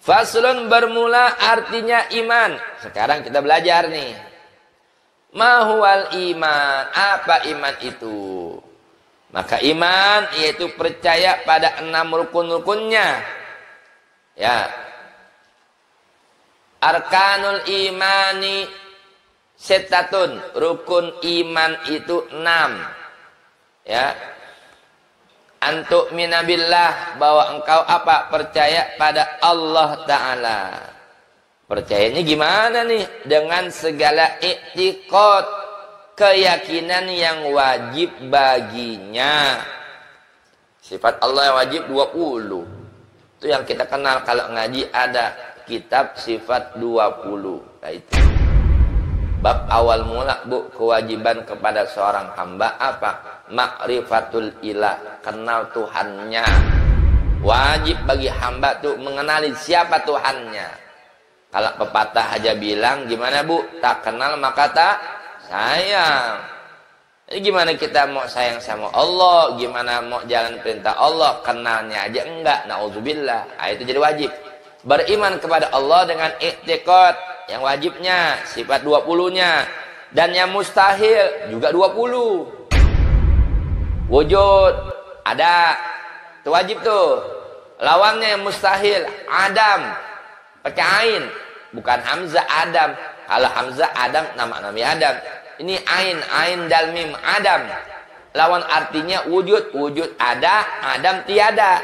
Faslun bermula artinya iman. Sekarang kita belajar nih. Mahuwal iman. Apa iman itu? Maka iman yaitu percaya pada 6 rukun-rukunnya. Ya. Arkanul imani setatun. Rukun iman itu 6. Ya. Antuk minabillah, bahwa engkau apa? Percaya pada Allah Ta'ala. Percayanya gimana nih? Dengan segala i'tiqad, keyakinan yang wajib baginya. Sifat Allah yang wajib 20. Itu yang kita kenal kalau ngaji, ada kitab sifat 20. Nah itu bab awal mula, Bu, kewajiban kepada seorang hamba apa? Ma'rifatul ilah, kenal Tuhannya. Wajib bagi hamba tuh mengenali siapa Tuhannya. Kalau pepatah aja bilang, gimana Bu? Tak kenal maka tak sayang. Jadi gimana kita mau sayang sama Allah? Gimana mau jalan perintah Allah? Kenalnya aja enggak, na'udzubillah. Nah, itu jadi wajib. Beriman kepada Allah dengan i'tiqad, yang wajibnya, sifat 20-nya. Dan yang mustahil juga 20. Wujud, ada. Itu wajib tuh. Lawannya yang mustahil, adam. Pakai ain. Bukan hamzah, adam. Kalau hamzah, adam, nama Nabi Adam. Ini ain dal mim, adam. Lawan artinya wujud. Wujud ada, adam tiada.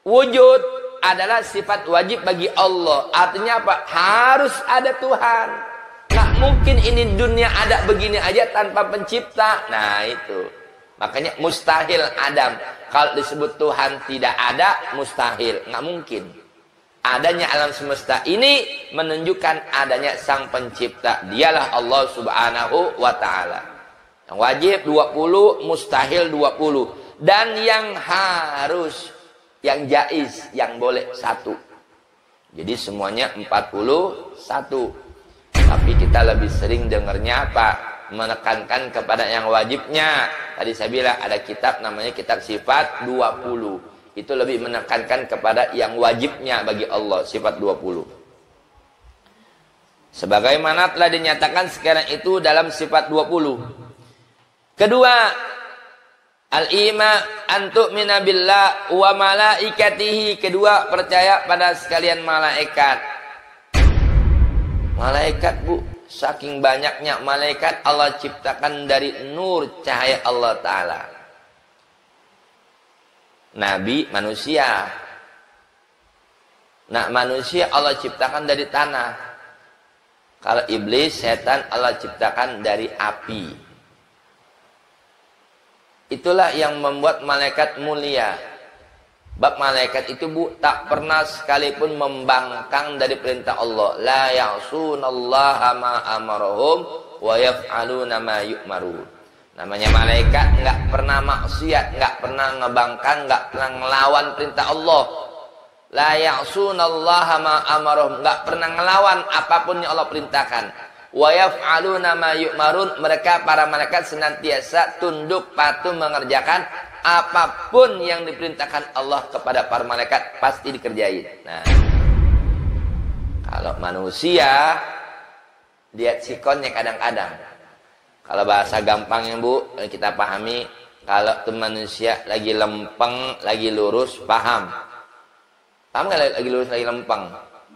Wujud adalah sifat wajib bagi Allah. Artinya apa? Harus ada Tuhan. Nggak mungkin ini dunia ada begini aja tanpa pencipta. Nah itu. Makanya mustahil adam. Kalau disebut Tuhan tidak ada, mustahil. Nggak mungkin. Adanya alam semesta ini menunjukkan adanya sang pencipta. Dialah Allah subhanahu wa ta'ala. Yang wajib 20, mustahil 20. Dan yang harus, yang jaiz, yang boleh 1. Jadi semuanya 41. Tapi kita lebih sering dengarnya apa? Menekankan kepada yang wajibnya. Tadi saya bilang ada kitab namanya kitab sifat 20. Itu lebih menekankan kepada yang wajibnya bagi Allah, sifat 20. Sebagaimana telah dinyatakan sekarang itu dalam sifat 20. Kedua, al-iman an tu'mina billah wa malaikatihi. Kedua, percaya pada sekalian malaikat. Malaikat, Bu, saking banyaknya malaikat Allah ciptakan dari nur cahaya Allah Ta'ala. Nabi manusia. Nah, manusia Allah ciptakan dari tanah. Kalau iblis, setan Allah ciptakan dari api. Itulah yang membuat malaikat mulia. Bab malaikat itu, Bu, tak pernah sekalipun membangkang dari perintah Allah. La ya'sunallaha ma amarahum wa yaf'aluna ma yu'marun. Namanya malaikat nggak pernah maksiat, nggak pernah ngebangkang, nggak pernah ngelawan perintah Allah. La ya'sunallaha ma amarahum, nggak pernah ngelawan apapun yang Allah perintahkan. Wa yaf'aluna ma yu'marun, mereka para malaikat senantiasa tunduk patuh mengerjakan apapun yang diperintahkan Allah kepada para malaikat, pasti dikerjain. Nah, kalau manusia lihat sikonnya kadang-kadang. Kalau bahasa gampangnya, Bu, kita pahami, kalau itu manusia lagi lempeng, lagi lurus, paham. Paham nggak lagi lurus, lagi lempeng?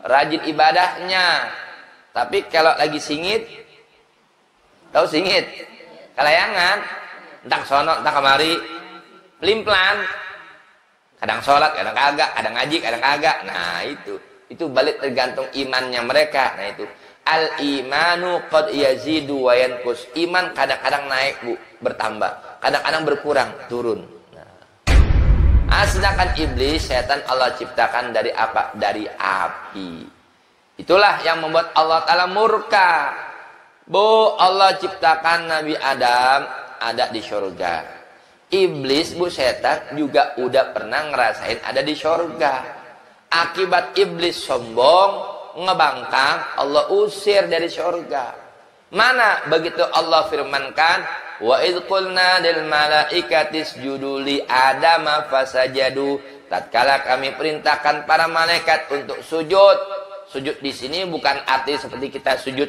Rajin ibadahnya. Tapi kalau lagi singit, tahu singit? Kelayangan, entah sono, entah kemari, pelin-pelan. Kadang sholat, kadang kagak, kadang ngaji, kadang kagak. Nah itu balik tergantung imannya mereka. Nah itu. Al-imanu qad yazidu wa yanqus. Iman kadang-kadang naik, Bu, bertambah. Kadang-kadang berkurang, turun. Nah, sedangkan iblis, setan Allah ciptakan dari apa? Dari api. Itulah yang membuat Allah Ta'ala murka. Bu, Allah ciptakan Nabi Adam ada di surga. Iblis, Bu, setan juga udah pernah ngerasain ada di surga. Akibat iblis sombong, ngebangkang, Allah usir dari surga. Mana begitu Allah firmankan, wa idh qulna lil malaikati isjudu li adama fasajadu tatkala kami perintahkan para malaikat untuk sujud. Sujud di sini bukan arti seperti kita sujud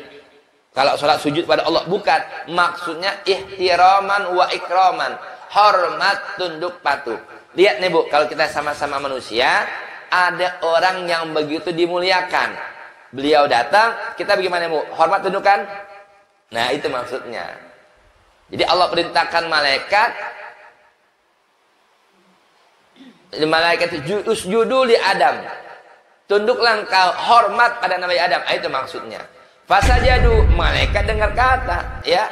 kalau sholat sujud pada Allah, bukan. Maksudnya ihtiraman wa ikraman, hormat, tunduk, patuh. Lihat nih Bu, kalau kita sama-sama manusia, ada orang yang begitu dimuliakan. Beliau datang, kita bagaimana Bu? Hormat, tunduk kan? Nah, itu maksudnya. Jadi Allah perintahkan malaikat itu usjudu li Adam. Tunduklah engkau, hormat pada Nabi Adam. Itu maksudnya. Fasajadu, malaikat dengar kata, ya,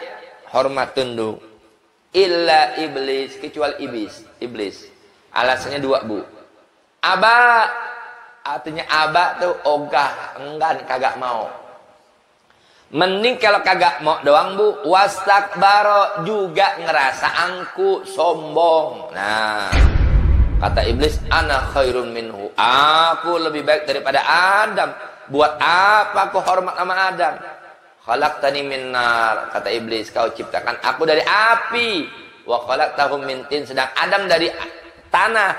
hormat, tunduk. Illa iblis, kecuali iblis. Alasannya dua Bu. Aba, artinya aba tuh ogah, enggan, kagak mau. Mending kalau kagak mau doang Bu. Wastakbaro, juga ngerasa angku, sombong. Nah, kata iblis, ana khairun minhu, aku lebih baik daripada Adam. Buat apa aku hormat sama Adam? Khalaqtani min nar, kata iblis, kau ciptakan aku dari api. Wa khalaqtahu min tin, sedang Adam dari tanah.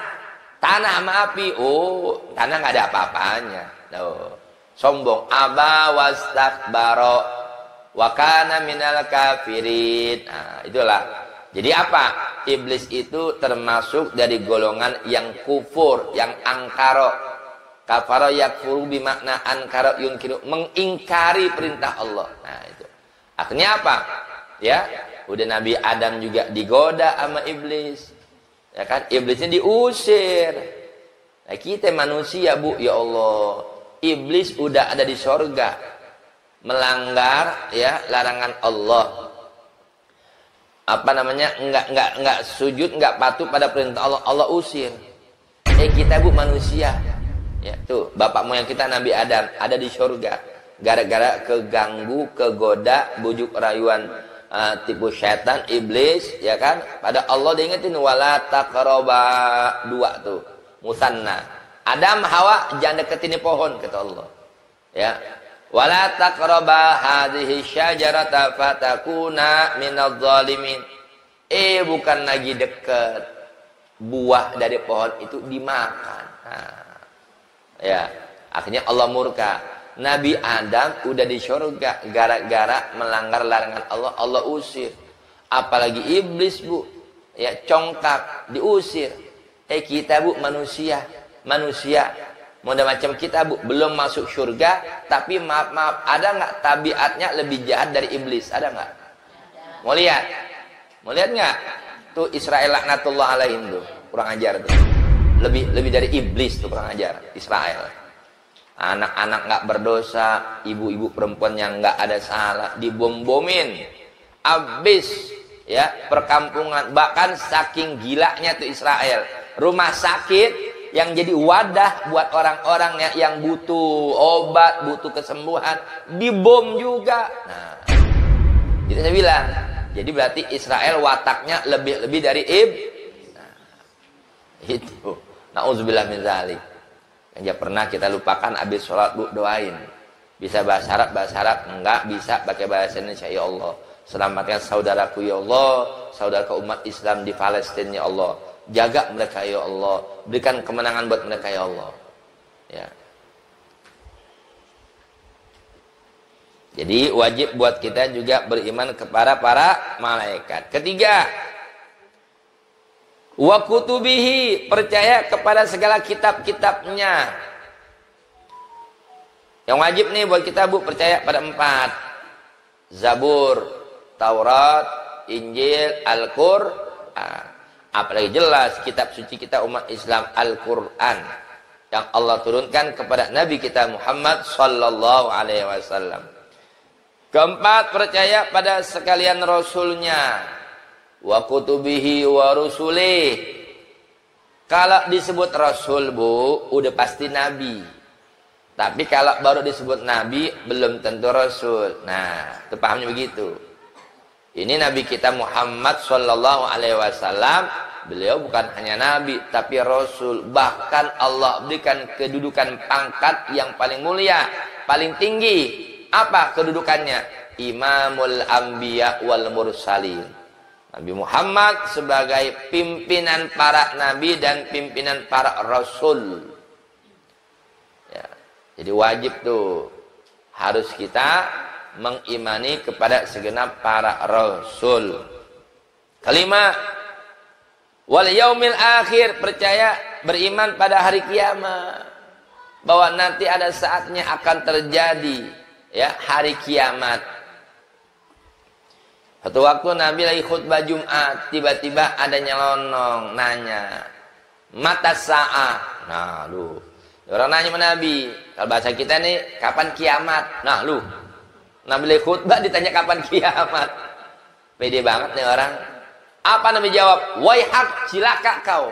Tanah sama api. Oh, tanah nggak ada apa-apanya. Tuh, sombong. Aba wastakbaro wa kana minal kafirin. Nah, itulah. Jadi apa? Iblis itu termasuk dari golongan yang kufur, yang angkaro. Kafaro yakfuru bimakna ankara yunkiru, mengingkari perintah Allah. Nah, itu. Akhirnya apa? Ya, udah Nabi Adam juga digoda sama iblis. Ya kan? Iblisnya diusir. Nah, kita manusia, Bu, ya Allah. Iblis udah ada di sorga. Melanggar ya larangan Allah. Apa namanya? Enggak sujud, enggak patuh pada perintah Allah. Allah usir. Kita Bu manusia. Ya, tuh bapak moyang kita Nabi Adam ada di surga gara-gara keganggu, kegoda, bujuk rayuan tipu setan iblis, ya kan? Pada Allah diingetin wala taqraba, dua tuh musanna. Adam Hawa jangan deketin pohon kata Allah. Ya. Wala taqraba hadhihi syajarata fatakuna minadh dhalimin. Bukan lagi dekat buah dari pohon itu dimakan. Nah, ya, akhirnya Allah murka. Nabi Adam udah di surga gara-gara melanggar larangan Allah, Allah usir. Apalagi iblis Bu, ya congkak, diusir. Kita Bu manusia, model macam kita Bu, belum masuk surga, tapi maaf, ada nggak tabiatnya lebih jahat dari iblis? Ada nggak? Mau lihat nggak? Tuh Israel laknatullah alaihim tuh, kurang ajar tuh. Lebih dari iblis tuh kurang ajar Israel. Anak-anak nggak berdosa, ibu-ibu perempuan yang nggak ada salah dibom-bomin, habis ya perkampungan. Bahkan saking gilanya tuh Israel, rumah sakit yang jadi wadah buat orang-orang yang butuh obat, butuh kesembuhan, dibom juga. Nah, itu saya bilang. Jadi berarti Israel wataknya lebih dari itu. Nauzubillah min zalik. Yang pernah kita lupakan habis sholat Bu, doain. Bisa bahasa Arab enggak bisa pakai bahasa Indonesia. Ya Allah, selamatkan saudaraku ya Allah, saudara umat Islam di Palestina ya Allah. Jaga mereka ya Allah, berikan kemenangan buat mereka ya Allah. Ya. Jadi wajib buat kita juga beriman kepada para malaikat. Ketiga, wa kutubihi, percaya kepada segala kitab-kitabnya. Yang wajib nih buat kita Bu, percaya pada 4. Zabur, Taurat, Injil, Al-Qur'an. Apalagi jelas kitab suci kita umat Islam, Al-Qur'an, yang Allah turunkan kepada Nabi kita Muhammad sallallahu alaihi wasallam. Keempat, percaya pada sekalian rasulnya. Wa kutubihi wa rusulih. Kalau disebut rasul Bu, udah pasti nabi. Tapi kalau baru disebut nabi, belum tentu rasul. Nah, itu pahamnya begitu. Ini nabi kita Muhammad sallallahu alaihi wasallam, beliau bukan hanya nabi tapi rasul. Bahkan Allah berikan kedudukan pangkat yang paling mulia, paling tinggi. Apa kedudukannya? Imamul Anbiya wal Mursalin. Nabi Muhammad sebagai pimpinan para nabi dan pimpinan para rasul. Ya, jadi wajib tuh harus kita mengimani kepada segenap para rasul. Kelima, wal yaumil akhir, percaya beriman pada hari kiamat, bahwa nanti ada saatnya akan terjadi ya hari kiamat. Satu waktu Nabi lagi khutbah Jumat, tiba-tiba ada nyelonong nanya, mata sa'ah. Nah, lu orang nanya sama Nabi, kalau bahasa kita nih, kapan kiamat? Nah, lu Nabi lagi khutbah ditanya kapan kiamat. Pede banget nih orang. Apa Nabi jawab? Waihak, cilaka kau.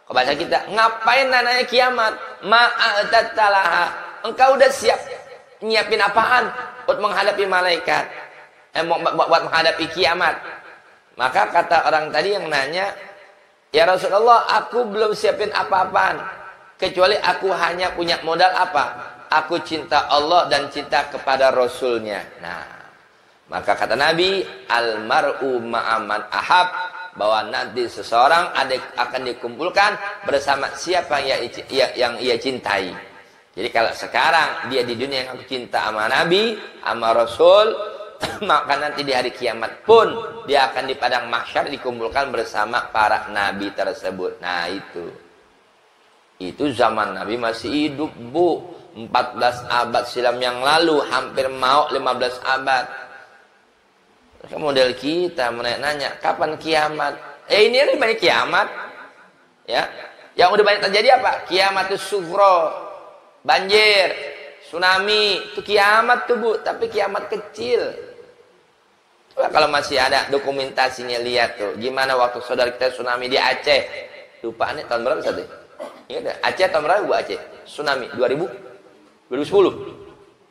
Kalau bahasa kita, ngapain nanya kiamat? Ma'atatalaha. Engkau udah siap nyiapin apaan buat menghadapi malaikat? Buat menghadapi kiamat. Maka kata orang tadi yang nanya, ya Rasulullah, aku belum siapin apa-apaan, kecuali aku hanya punya modal apa? Aku cinta Allah dan cinta kepada Rasulnya. Nah, maka kata Nabi, almar'u ma'aman ahab, bahwa nanti seseorang akan dikumpulkan bersama siapa yang ia cintai. Jadi kalau sekarang dia di dunia yang aku cinta sama Nabi, sama Rasul, maka nanti di hari kiamat pun dia akan di padang mahsyar dikumpulkan bersama para nabi tersebut. Nah, itu zaman Nabi masih hidup, Bu. 14 abad silam yang lalu, hampir mau 15 abad. Model kita nanya kapan kiamat? Ini banyak kiamat. Ya. Yang udah banyak terjadi apa? Kiamatus sughra, banjir, tsunami, itu kiamat tuh, Bu, tapi kiamat kecil. Kalau masih ada dokumentasinya, lihat tuh gimana waktu saudara kita tsunami di Aceh. Lupa nih tahun berapa satu? Ingat ya? Aceh tahun berapa, Bu? Aceh tsunami 2010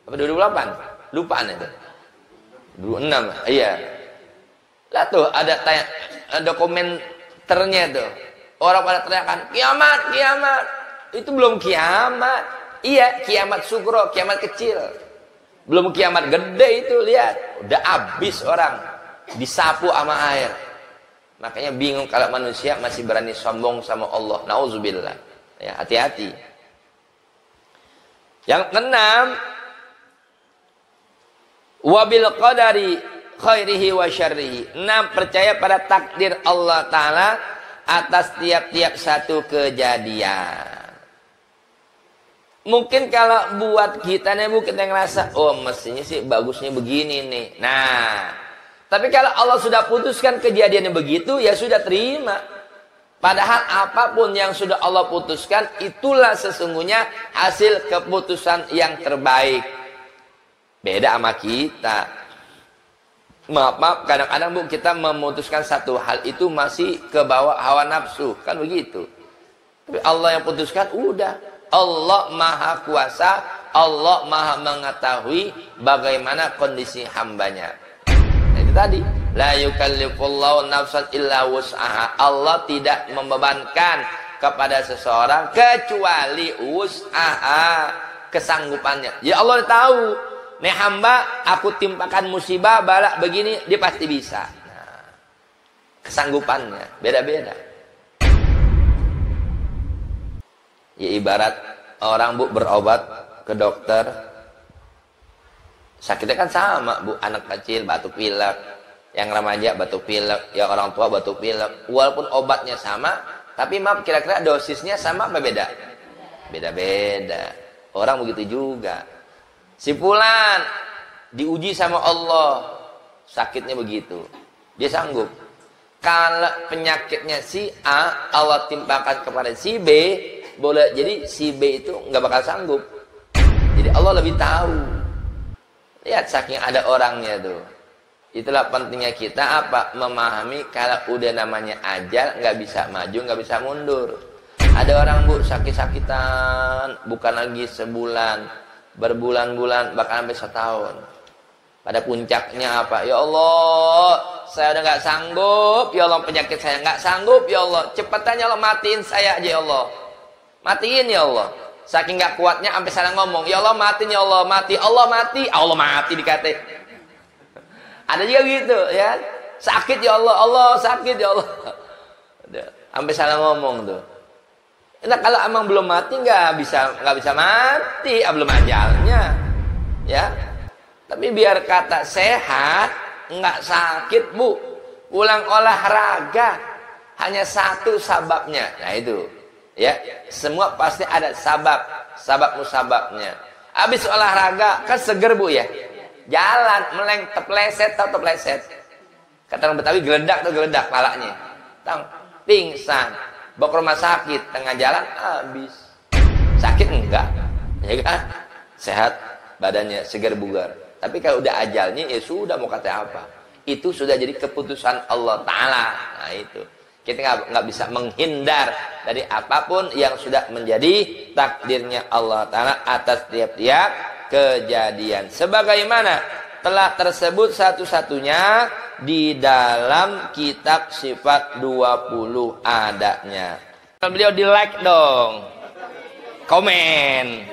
apa 2008? Lupa nih tuh. 2006. Iya. Lah tuh ada dokumenternya tuh. Orang pada teriakan, kiamat, kiamat. Itu belum kiamat. Iya, kiamat sugro, kiamat kecil. Belum kiamat gede itu, lihat. Udah habis orang. Disapu sama air. Makanya bingung kalau manusia masih berani sombong sama Allah. Nauzubillah. Ya, hati-hati. Yang keenam, wabil qadari khairihi wa syarrihi. 6, percaya pada takdir Allah Ta'ala atas tiap-tiap satu kejadian. Mungkin kalau buat kita nih, Bu, kita ngerasa, oh mestinya sih bagusnya begini nih. Nah, tapi kalau Allah sudah putuskan kejadiannya begitu, ya sudah terima. Padahal apapun yang sudah Allah putuskan, itulah sesungguhnya hasil keputusan yang terbaik. Beda sama kita. Maaf, kadang-kadang, Bu, kita memutuskan satu hal itu masih ke bawah hawa nafsu. Kan begitu. Tapi Allah yang putuskan, udah. Allah maha kuasa, Allah maha mengetahui bagaimana kondisi hambanya. Nah, itu tadi, la yukallifullahu nafsan illa wus'aha. Allah tidak membebankan kepada seseorang kecuali wus'aha, kesanggupannya. Ya Allah tahu, nih hamba aku timpakan musibah balak begini, dia pasti bisa. Nah, kesanggupannya beda-beda. Ya ibarat orang, Bu, berobat ke dokter, sakitnya kan sama, Bu. Anak kecil batuk pilek, yang remaja batuk pilek, yang orang tua batuk pilek. Walaupun obatnya sama, tapi maaf, kira-kira dosisnya sama apa beda? Beda-beda. Orang begitu juga. Si fulan diuji sama Allah, sakitnya begitu, dia sanggup. Kalau penyakitnya si A, Allah timpakan kepada si B, boleh jadi si B itu nggak bakal sanggup. Jadi Allah lebih tahu. Lihat, saking ada orangnya tuh. Itulah pentingnya kita apa? Memahami kalau udah namanya ajal, nggak bisa maju, nggak bisa mundur. Ada orang, Bu, sakit-sakitan, bukan lagi sebulan, berbulan-bulan, bahkan sampai setahun. Pada puncaknya apa? Ya Allah, saya udah nggak sanggup. Ya Allah, penyakit saya nggak sanggup. Ya Allah, cepetan ya Allah, matiin saya aja ya Allah. Matiin ya Allah. Saking gak kuatnya sampai salah ngomong, ya Allah matiin, ya Allah mati, Allah mati, Allah mati dikata. Ada juga gitu ya. Sakit ya Allah, Allah sakit ya Allah. Sampai salah ngomong tuh. Nah kalau emang belum mati nggak bisa mati, belum ajalnya, ya. Tapi biar kata sehat, nggak sakit bu, pulang olahraga, hanya satu sababnya. Nah itu, ya. Semua pasti ada sabab musababnya. Habis olahraga kan seger bu ya, jalan meleng tepleset atau tepleset. Kata orang Betawi geledak tuh geledak palanya, pingsan, bawa ke rumah sakit, tengah jalan habis. Sakit enggak, ya kan? Sehat badannya, segar bugar. Tapi kalau udah ajalnya ya sudah, mau kata apa? Itu sudah jadi keputusan Allah Ta'ala. Nah itu, kita nggak bisa menghindar dari apapun yang sudah menjadi takdirnya Allah Ta'ala atas tiap-tiap kejadian. Sebagaimana telah tersebut satu-satunya di dalam kitab sifat 20 adanya. Beliau di like dong, komen.